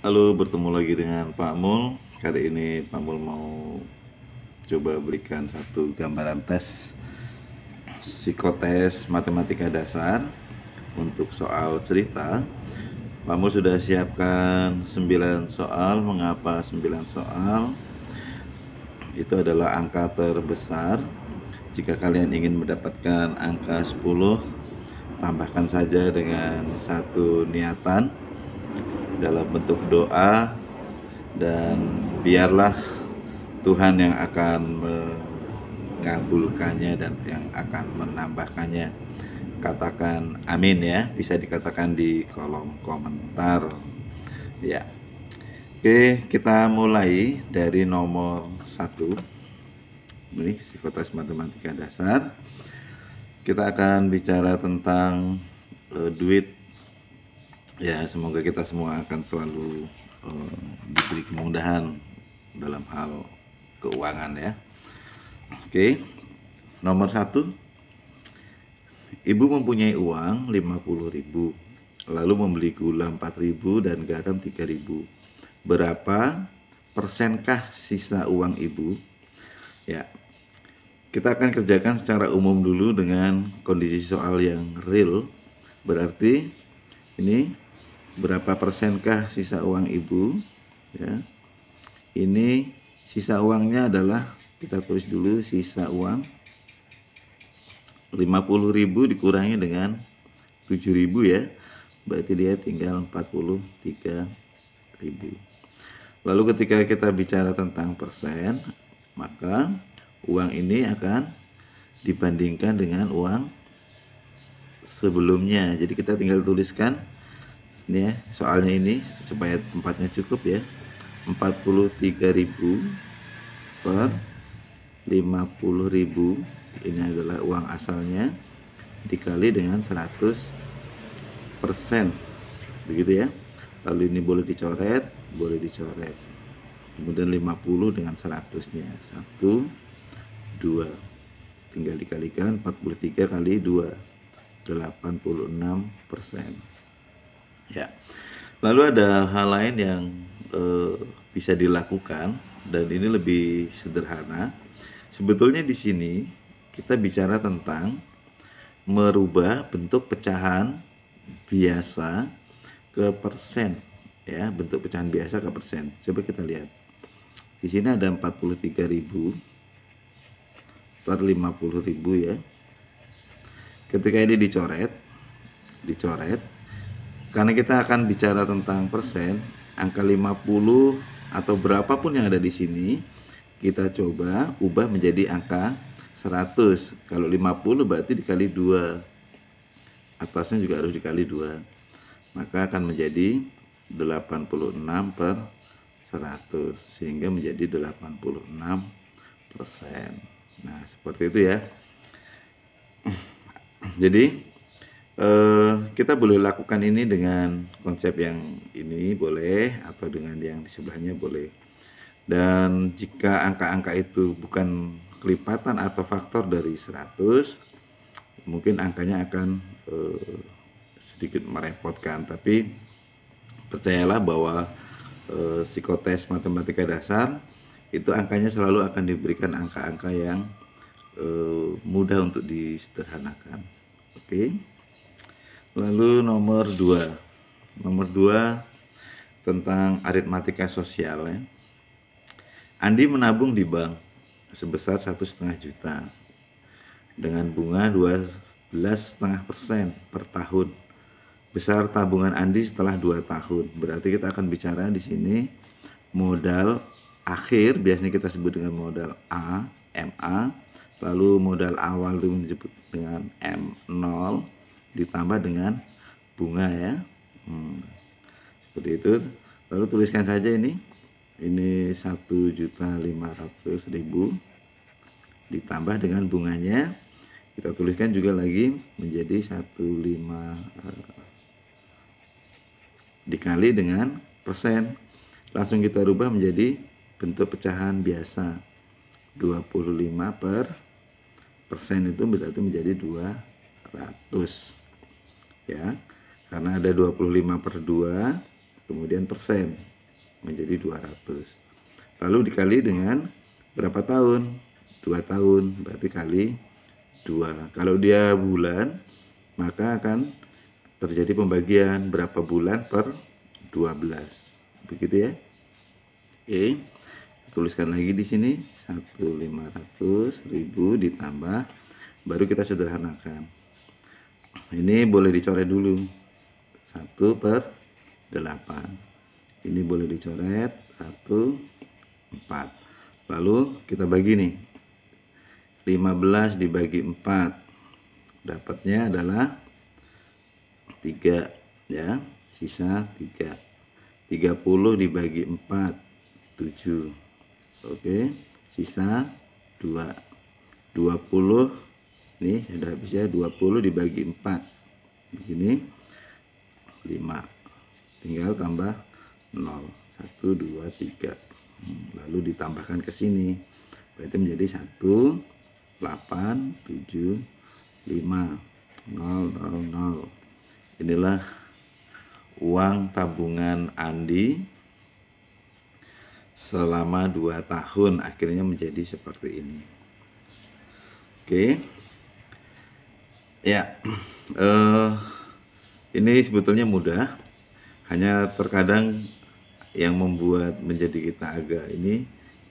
Halo, bertemu lagi dengan Pak Mul. Kali ini Pak Mul mau coba berikan satu gambaran tes psikotes matematika dasar untuk soal cerita. Pak Mul sudah siapkan 9 soal. Mengapa 9 soal? Itu adalah angka terbesar. Jika kalian ingin mendapatkan angka 10, tambahkan saja dengan satu niatan dalam bentuk doa, dan biarlah Tuhan yang akan mengabulkannya dan yang akan menambahkannya. Katakan amin ya, bisa dikatakan di kolom komentar ya. Oke, kita mulai dari nomor 1. Ini psikotes matematika dasar. Kita akan bicara tentang duit ya. Semoga kita semua akan selalu diberi kemudahan dalam hal keuangan ya. Oke, nomor 1. Ibu mempunyai uang 50.000, lalu membeli gula 4.000 dan garam 3.000. Berapa persenkah sisa uang ibu? Ya, kita akan kerjakan secara umum dulu dengan kondisi soal yang real. Berarti ini berapa persenkah sisa uang ibu ya. Ini sisa uangnya adalah, kita tulis dulu sisa uang 50.000 dikurangi dengan 7.000 ya, berarti dia tinggal 43.000. Lalu ketika kita bicara tentang persen, maka uang ini akan dibandingkan dengan uang sebelumnya. Jadi kita tinggal tuliskan ini ya, soalnya ini supaya tempatnya cukup ya. 43.000 per 50.000, ini adalah uang asalnya, dikali dengan 100%, begitu ya. Lalu ini boleh dicoret, kemudian 50 dengan 100-nya 1, 2, tinggal dikalikan 43 kali 2, 86% ya. Lalu ada hal lain yang bisa dilakukan, dan ini lebih sederhana. Sebetulnya di sini kita bicara tentang merubah bentuk pecahan biasa ke persen ya, bentuk pecahan biasa ke persen. Coba kita lihat. Di sini ada 43.000 per 50.000 ya. Ketika ini dicoret, karena kita akan bicara tentang persen, angka 50 atau berapapun yang ada di sini kita coba ubah menjadi angka 100. Kalau 50 berarti dikali 2, atasnya juga harus dikali 2, maka akan menjadi 86 per 100, sehingga menjadi 86%. Nah, seperti itu ya. Jadi kita boleh lakukan ini dengan konsep yang ini boleh, atau dengan yang di sebelahnya boleh. Dan jika angka-angka itu bukan kelipatan atau faktor dari 100, mungkin angkanya akan sedikit merepotkan. Tapi percayalah bahwa psikotes matematika dasar itu angkanya selalu akan diberikan angka-angka yang mudah untuk disederhanakan. Oke. Lalu nomor 2. Nomor 2 tentang aritmatika sosial ya. Andi menabung di bank sebesar 1,5 juta dengan bunga 12,5% per tahun. Besar tabungan Andi setelah 2 tahun. Berarti kita akan bicara di sini modal akhir, biasanya kita sebut dengan modal A, MA. Lalu modal awal itu disebut dengan M0 ditambah dengan bunga ya. Seperti itu. Lalu tuliskan saja ini 1.500.000 ditambah dengan bunganya. Kita tuliskan juga lagi menjadi 15 dikali dengan persen. Langsung kita rubah menjadi bentuk pecahan biasa. 25 per persen itu berarti menjadi 200 ya, karena ada 25 per 2 kemudian persen. menjadi 200. Lalu dikali dengan berapa tahun? 2 tahun, berarti kali 2. Kalau dia bulan, maka akan terjadi pembagian berapa bulan per 12. Begitu ya. Oke. Tuliskan lagi di sini 1.500.000 ditambah, baru kita sederhanakan. Ini boleh dicoret dulu. 1/8. Ini boleh dicoret 1/4. Lalu kita bagi nih. 15 dibagi 4. Dapatnya adalah 3 ya, sisa 3. 30 dibagi 4, 7. Oke, sisa 2. 20 nih sudah habis ya, 20 dibagi 4. Begini 5. Tinggal tambah 0. 1 2 3. Lalu ditambahkan ke sini. Berarti menjadi 1 8 7 5 0 0 0. Inilah uang tabungan Andi selama 2 tahun, akhirnya menjadi seperti ini. Oke. Ya. Ini sebetulnya mudah. Hanya terkadang yang membuat menjadi kita agak ini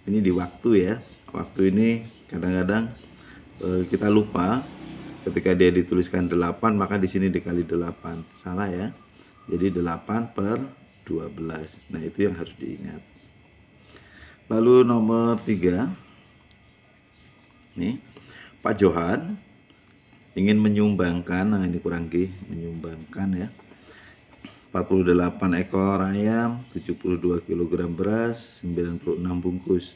di waktu ya. Waktu ini kadang-kadang kita lupa. Ketika dia dituliskan 8, maka di sini dikali 8. Salah ya. Jadi 8/12. Nah, itu yang harus diingat. Lalu nomor 3. Nih, Pak Johan ingin menyumbangkan, nah ini kurang G, menyumbangkan ya. 48 ekor ayam, 72 kg beras, 96 bungkus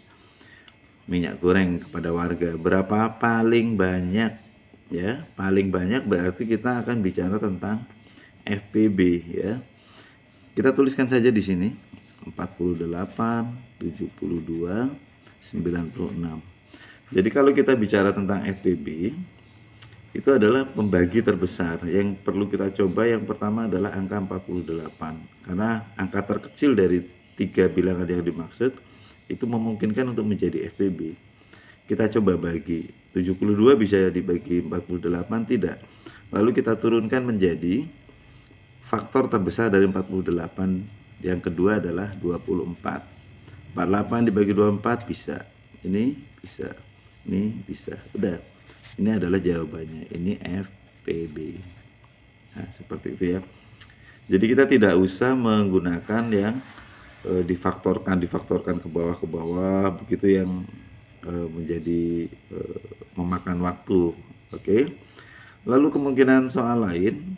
minyak goreng kepada warga. Berapa paling banyak? Ya, paling banyak berarti kita akan bicara tentang FPB ya. Kita tuliskan saja di sini 48, 72, 96. Jadi kalau kita bicara tentang FPB, itu adalah pembagi terbesar. Yang perlu kita coba yang pertama adalah angka 48. Karena angka terkecil dari 3 bilangan yang dimaksud itu memungkinkan untuk menjadi FPB. Kita coba bagi. 72 bisa dibagi 48, tidak. Lalu kita turunkan menjadi faktor terbesar dari 48. Yang kedua adalah 24. 48 dibagi 24 bisa. Ini bisa. Ini bisa. Udah. Ini adalah jawabannya. Ini FPB. Nah, seperti itu ya. Jadi kita tidak usah menggunakan yang difaktorkan ke bawah begitu, yang menjadi memakan waktu. Oke. Lalu kemungkinan soal lain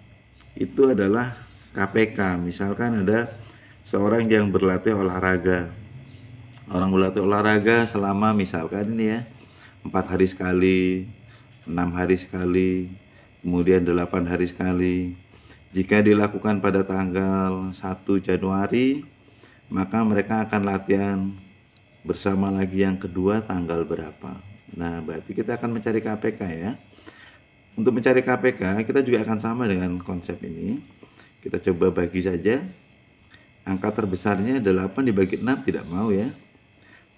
itu adalah KPK. Misalkan ada seorang yang berlatih olahraga. Orang berlatih olahraga selama misalkan ini ya 4 hari sekali, 6 hari sekali, kemudian 8 hari sekali. Jika dilakukan pada tanggal 1 Januari, maka mereka akan latihan bersama lagi yang kedua tanggal berapa. Nah, berarti kita akan mencari KPK ya. Untuk mencari KPK, kita juga akan sama dengan konsep ini. Kita coba bagi saja. Angka terbesarnya 8 dibagi 6 tidak mau ya.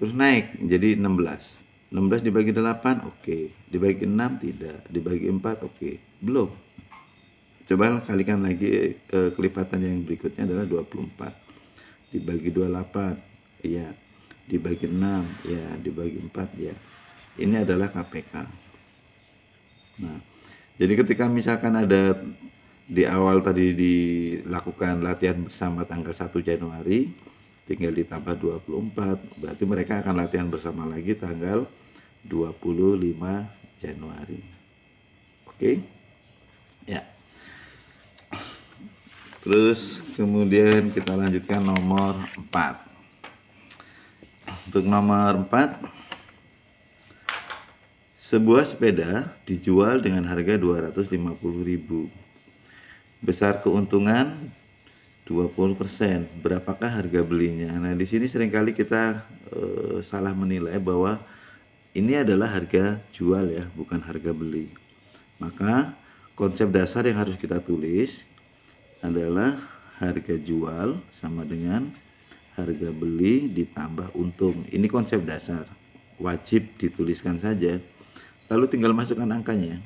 Terus naik menjadi 16. 16 dibagi 8, oke. Dibagi 6 tidak. Dibagi 4, oke. Belum. Coba kalikan lagi, kelipatan yang berikutnya adalah 24. Dibagi 28, iya. Dibagi 6, ya. Dibagi 4, ya. Ini adalah KPK. Nah, jadi ketika misalkan ada di awal tadi dilakukan latihan bersama tanggal 1 Januari, tinggal ditambah 24, berarti mereka akan latihan bersama lagi tanggal 25 Januari. Oke? Ya. Terus kemudian kita lanjutkan nomor 4. Untuk nomor 4, sebuah sepeda dijual dengan harga 250.000. Besar keuntungan 20%. Berapakah harga belinya? Nah, di sini seringkali kita salah menilai bahwa ini adalah harga jual ya, bukan harga beli. Maka konsep dasar yang harus kita tulis adalah harga jual sama dengan harga beli ditambah untung. Ini konsep dasar, wajib dituliskan saja. Lalu tinggal masukkan angkanya.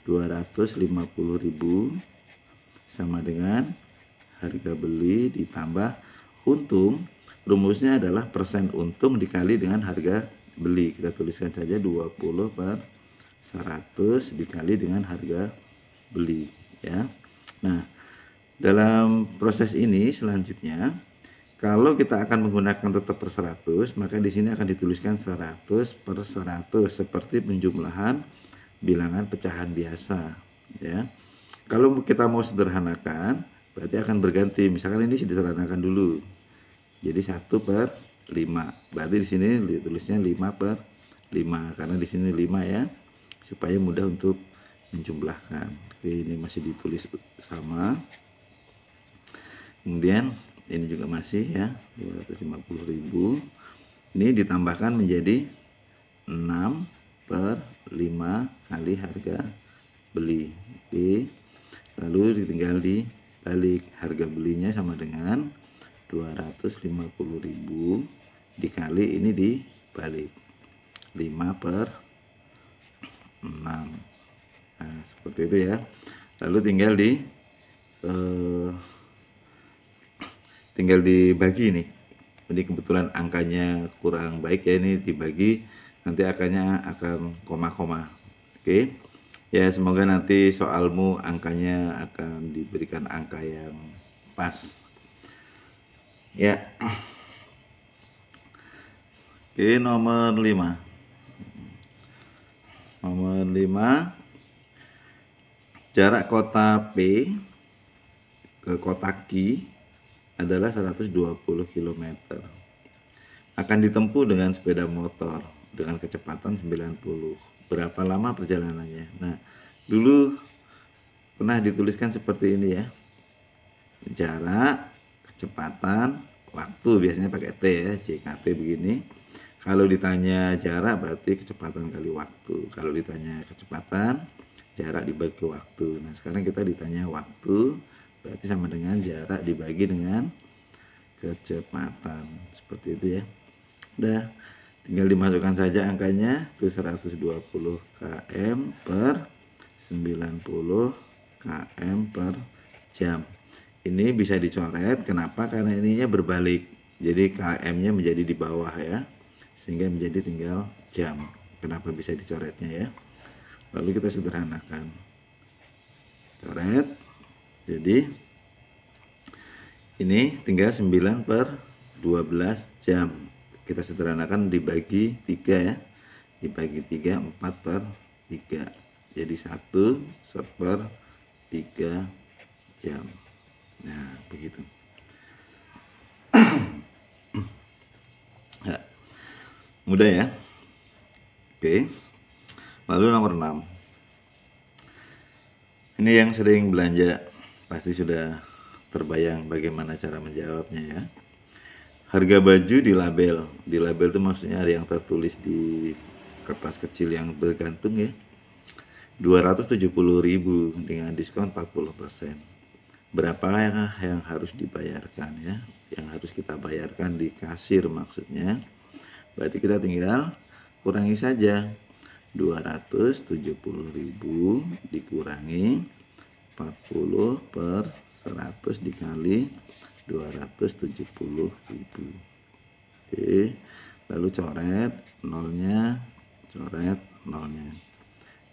250.000 sama dengan harga beli ditambah untung. Rumusnya adalah persen untung dikali dengan harga beli. Kita tuliskan saja 20/100 dikali dengan harga beli, ya. Nah, dalam proses ini selanjutnya, kalau kita akan menggunakan tetap per 100, maka di sini akan dituliskan 100/100 seperti penjumlahan bilangan pecahan biasa, ya. Kalau kita mau sederhanakan, berarti akan berganti. Misalkan ini disederhanakan dulu. Jadi 1/5. Berarti di sini ditulisnya 5/5 karena di sini 5 ya, supaya mudah untuk menjumlahkan. Oke, ini masih ditulis sama. Kemudian ini juga masih ya, 250.000. Ini ditambahkan menjadi 6/5 kali harga beli. Oke. Lalu tinggal dibalik, harga belinya sama dengan 250.000 dikali ini dibalik 5/6. Nah, seperti itu ya. Lalu tinggal dibagi nih. Ini kebetulan angkanya kurang baik ya, ini dibagi, nanti angkanya akan koma-koma. Oke. Ya, semoga nanti soalmu angkanya akan diberikan angka yang pas. Ya. Oke, nomor 5. Nomor 5, jarak kota P ke kota Q adalah 120 km. Akan ditempuh dengan sepeda motor dengan kecepatan 90. Berapa lama perjalanannya? Nah, dulu pernah dituliskan seperti ini ya. Jarak, kecepatan, waktu, biasanya pakai T ya, JKT begini. Kalau ditanya jarak berarti kecepatan kali waktu. Kalau ditanya kecepatan, jarak dibagi waktu. Nah, sekarang kita ditanya waktu, berarti sama dengan jarak dibagi dengan kecepatan. Seperti itu ya. Udah, tinggal dimasukkan saja angkanya, itu 120 km per 90 km per jam. Ini bisa dicoret, kenapa? Karena ininya berbalik, jadi km-nya menjadi di bawah ya, sehingga menjadi tinggal jam. Kenapa bisa dicoretnya ya? Lalu kita sederhanakan, coret, jadi ini tinggal 9/12 jam. Kita sederhanakan dibagi 3 ya, dibagi 3, 4/3, jadi 1/3 jam. Nah, begitu. Ya, mudah ya. Oke, lalu nomor 6. Ini yang sering belanja pasti sudah terbayang bagaimana cara menjawabnya ya. Harga baju dilabel. Dilabel itu maksudnya ada yang tertulis di kertas kecil yang bergantung ya. 270.000 dengan diskon 40%. Berapa yang harus dibayarkan ya? Yang harus kita bayarkan di kasir maksudnya. Berarti kita tinggal kurangi saja. 270.000 dikurangi 40/100 dikali 270.000. Oke, lalu coret nolnya,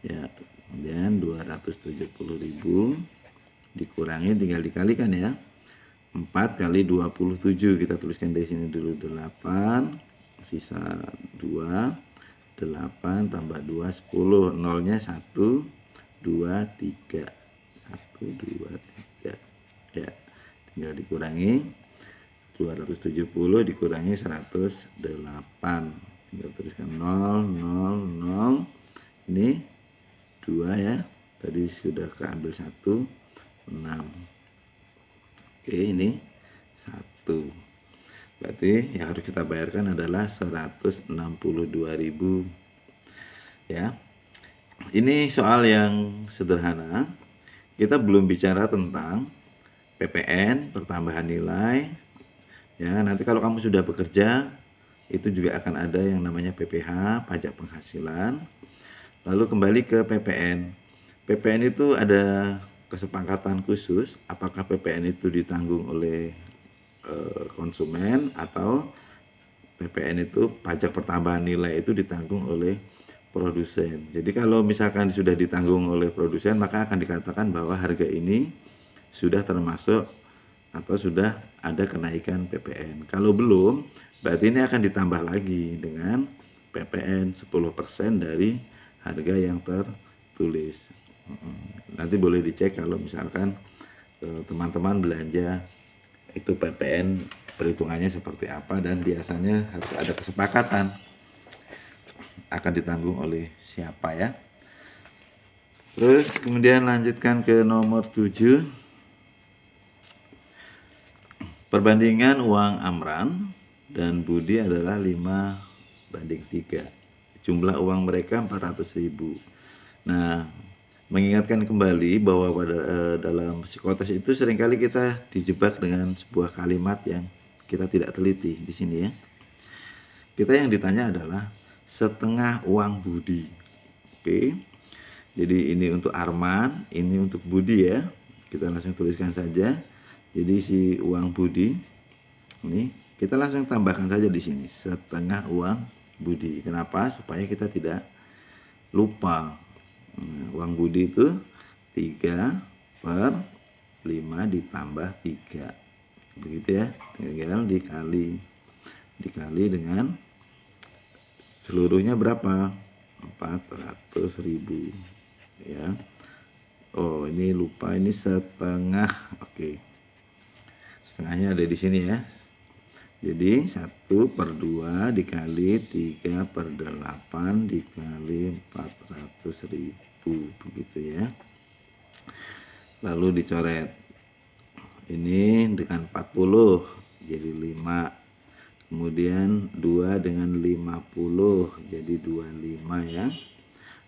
ya. Kemudian 270.000 dikurangi, tinggal dikalikan ya, 4 kali 27, kita tuliskan dari sini dulu 8, sisa 2, 8 tambah 2 10, nolnya 1 2 3, 1 2 3 ya. Tinggal dikurangi 270 dikurangi 108, tinggal tuliskan 0 0 0, ini 2 ya, tadi sudah keambil 1, 6. Oke, ini 1. Berarti yang harus kita bayarkan adalah 162.000 ya. Ini soal yang sederhana. Kita belum bicara tentang PPN, pertambahan nilai, Ya, nanti kalau kamu sudah bekerja, itu juga akan ada yang namanya PPh, pajak penghasilan. Lalu kembali ke PPN. PPN itu ada kesepakatan khusus, apakah PPN itu ditanggung oleh konsumen atau PPN itu pajak pertambahan nilai itu ditanggung oleh produsen. Jadi kalau misalkan sudah ditanggung oleh produsen, maka akan dikatakan bahwa harga ini sudah termasuk atau sudah ada kenaikan PPN. Kalau belum, berarti ini akan ditambah lagi dengan PPN 10% dari harga yang tertulis. Nanti boleh dicek kalau misalkan teman-teman belanja itu PPN perhitungannya seperti apa, dan biasanya harus ada kesepakatan akan ditanggung oleh siapa ya. Terus kemudian lanjutkan ke nomor 7. Perbandingan uang Amran dan Budi adalah 5:3. Jumlah uang mereka 400.000. Nah, mengingatkan kembali bahwa dalam psikotes itu seringkali kita dijebak dengan sebuah kalimat yang kita tidak teliti di sini ya. Kita yang ditanya adalah setengah uang Budi. Oke. Jadi ini untuk Arman, ini untuk Budi ya. Kita langsung tuliskan saja. Jadi si uang Budi ini kita langsung tambahkan saja di sini setengah uang Budi. Kenapa? Supaya kita tidak lupa. Uang Budi itu 3/5 ditambah 3. Begitu ya. Tinggal dikali dengan seluruhnya berapa? 400.000 ya. Oh, ini lupa, ini setengah. Oke. Setengahnya ada di sini ya. Jadi 1/2 dikali 3/8 dikali 400.000 begitu ya. Lalu dicoret. Ini dengan 40 jadi 5. Kemudian 2 dengan 50 jadi 25 ya.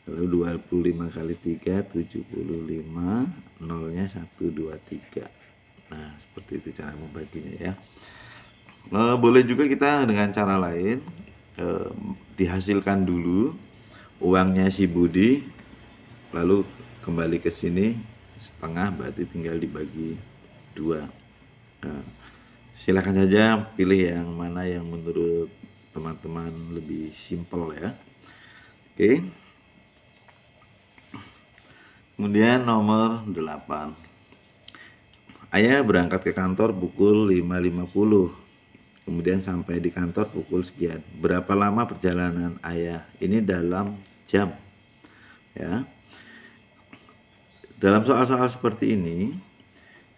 Lalu 25 kali 3 75, nolnya 1 2 3. Nah, seperti itu cara membaginya ya. Boleh juga kita dengan cara lain, dihasilkan dulu uangnya si Budi, lalu kembali ke sini setengah, berarti tinggal dibagi 2. Silakan saja pilih yang mana yang menurut teman-teman lebih simpel ya. Oke. Kemudian nomor 8. Ayah berangkat ke kantor pukul 5.50. Kemudian sampai di kantor pukul sekian. Berapa lama perjalanan ayah? Ini dalam jam. Ya. Dalam soal-soal seperti ini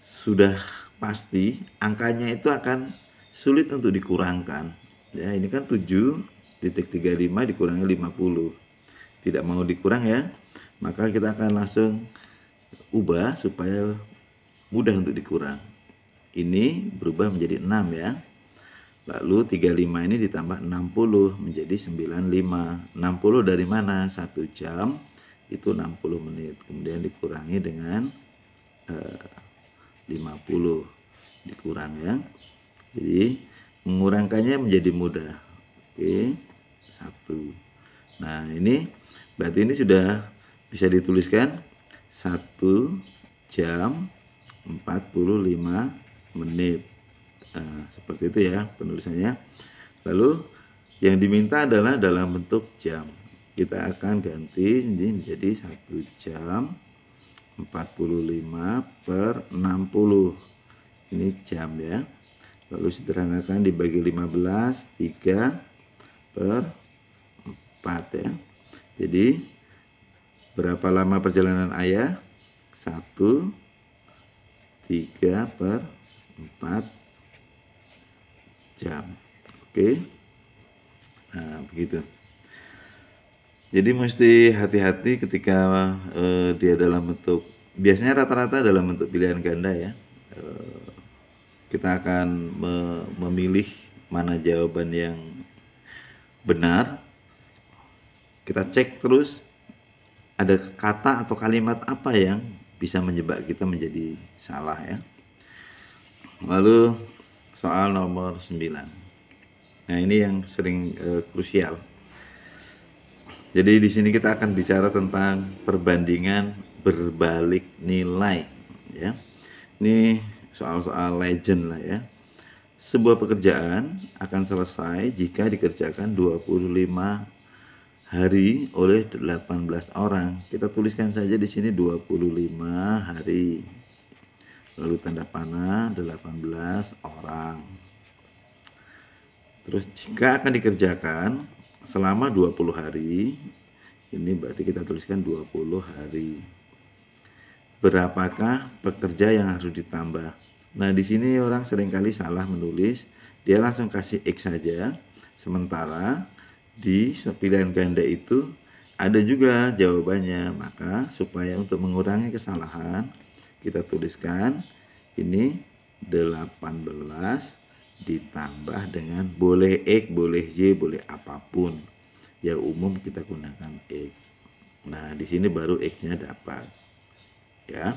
sudah pasti angkanya itu akan sulit untuk dikurangkan. Ya, ini kan 7.35 dikurangi 50. Tidak mau dikurang ya. Maka kita akan langsung ubah supaya mudah untuk dikurang. Ini berubah menjadi 6 ya. Lalu 35 ini ditambah 60 menjadi 95. 60 dari mana? 1 jam itu 60 menit. Kemudian dikurangi dengan 50. Dikurang ya. Jadi mengurangkannya menjadi mudah. Oke. 1. Nah, ini berarti ini sudah bisa dituliskan 1 jam 45 menit. Nah, seperti itu ya penulisannya. Lalu yang diminta adalah dalam bentuk jam. Kita akan ganti ini menjadi 1 jam 45/60. Ini jam ya. Lalu sederhanakan dibagi 15, 3/4 ya. Jadi berapa lama perjalanan ayah? 1 3/4 jam. Oke. Nah, begitu. Jadi mesti hati-hati ketika dia dalam bentuk, biasanya rata-rata dalam bentuk pilihan ganda ya. Kita akan memilih mana jawaban yang benar. Kita cek terus ada kata atau kalimat apa yang bisa menjebak kita menjadi salah ya. Lalu soal nomor 9. Nah, ini yang sering krusial. Jadi di sini kita akan bicara tentang perbandingan berbalik nilai, ya. Ini soal-soal legend lah ya. Sebuah pekerjaan akan selesai jika dikerjakan 25 hari oleh 18 orang. Kita tuliskan saja di sini 25 hari. Lalu tanda panah 18 orang. Terus jika akan dikerjakan selama 20 hari, ini berarti kita tuliskan 20 hari. Berapakah pekerja yang harus ditambah? Nah, di sini orang seringkali salah menulis, dia langsung kasih X saja, sementara di pilihan ganda itu ada juga jawabannya. Maka supaya untuk mengurangi kesalahan, kita tuliskan ini 18 ditambah dengan boleh X, boleh Y, boleh apapun. Yang umum kita gunakan X. Nah, di sini baru X-nya dapat. Ya.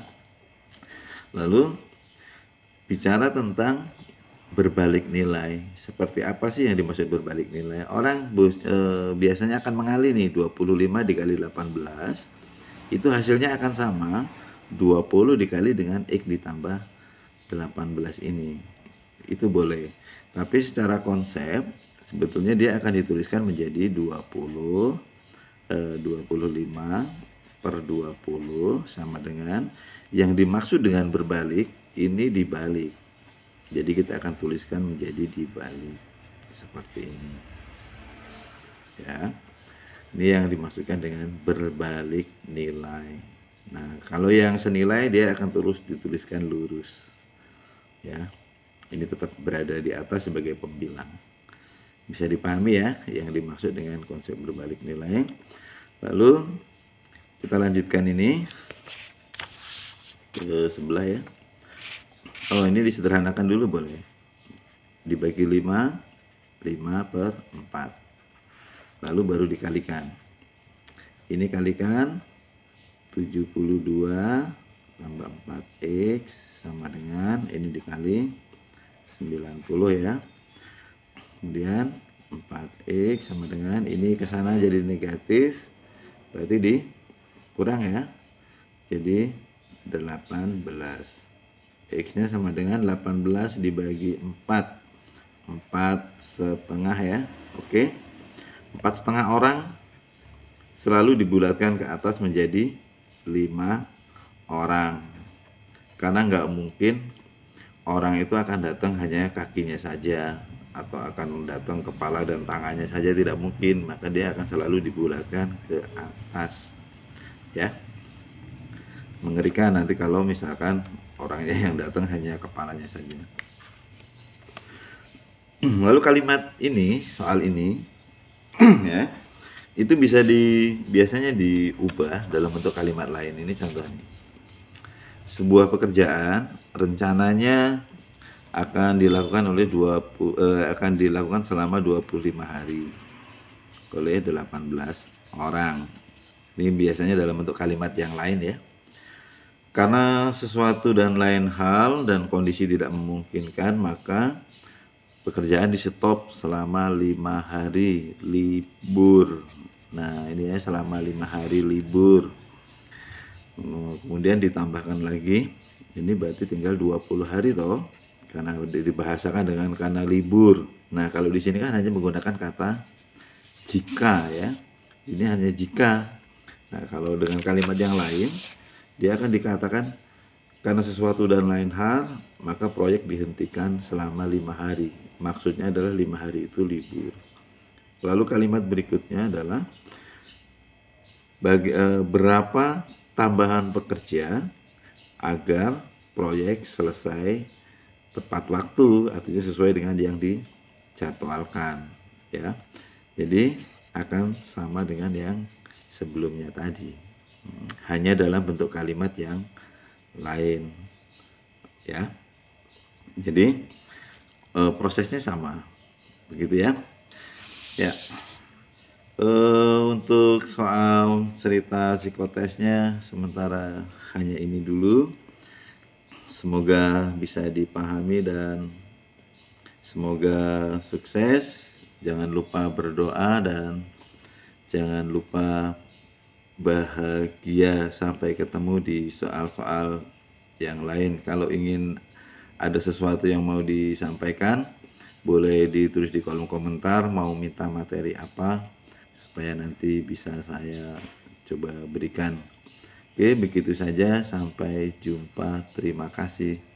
Lalu bicara tentang berbalik nilai. Seperti apa sih yang dimaksud berbalik nilai? Orang biasanya akan mengalih nih, 25 dikali 18 itu hasilnya akan sama 20 dikali dengan X ditambah 18 ini. Itu boleh. Tapi secara konsep sebetulnya dia akan dituliskan menjadi 25 per 20 sama dengan yang dimaksud dengan berbalik ini dibalik. Jadi kita akan tuliskan menjadi dibalik seperti ini. Ya. Ini yang dimaksudkan dengan berbalik nilai. Nah, kalau yang senilai dia akan terus dituliskan lurus. Ya. Ini tetap berada di atas sebagai pembilang. Bisa dipahami ya yang dimaksud dengan konsep berbalik nilai. Lalu kita lanjutkan ini ke sebelah ya. Oh, ini disederhanakan dulu boleh. Dibagi 5, 5 per 4. Lalu baru dikalikan. Ini kalikan 72 tambah 4x sama dengan ini dikali 90 ya. Kemudian 4x sama dengan ini ke sana jadi negatif. Berarti dikurang ya. Jadi 18. X-nya sama dengan 18 dibagi 4. 4,5 ya. Oke. 4,5 orang selalu dibulatkan ke atas menjadi 5 orang. Karena nggak mungkin orang itu akan datang hanya kakinya saja atau akan datang kepala dan tangannya saja, tidak mungkin. Maka dia akan selalu dibulatkan ke atas. Ya. Mengerikan nanti kalau misalkan orangnya yang datang hanya kepalanya saja. Lalu kalimat ini, soal ini ya, itu biasanya diubah dalam bentuk kalimat lain. Ini contohnya. Sebuah pekerjaan rencananya akan dilakukan selama 25 hari oleh 18 orang. Ini biasanya dalam bentuk kalimat yang lain ya. Karena sesuatu dan lain hal dan kondisi tidak memungkinkan, maka pekerjaan di stop selama 5 hari libur. Nah, ini ya selama 5 hari libur. Kemudian ditambahkan lagi, ini berarti tinggal 20 hari toh, karena dibahasakan dengan karena libur. Nah, kalau di sini kan hanya menggunakan kata jika ya. Ini hanya jika. Nah, kalau dengan kalimat yang lain dia akan dikatakan karena sesuatu dan lain hal, maka proyek dihentikan selama 5 hari. Maksudnya adalah 5 hari itu libur. Lalu kalimat berikutnya adalah berapa tambahan pekerja agar proyek selesai tepat waktu, artinya sesuai dengan yang dijadwalkan. Ya. Jadi akan sama dengan yang sebelumnya tadi. Hanya dalam bentuk kalimat yang lain ya. Jadi prosesnya sama begitu ya. Ya. Untuk soal cerita psikotesnya sementara hanya ini dulu. Semoga bisa dipahami dan Semoga sukses, jangan lupa berdoa dan jangan lupa bahagia sampai ketemu di soal-soal yang lain. Kalau ingin ada sesuatu yang mau disampaikan, boleh ditulis di kolom komentar, mau minta materi apa, supaya nanti bisa saya coba berikan. Oke, begitu saja. Sampai jumpa. Terima kasih.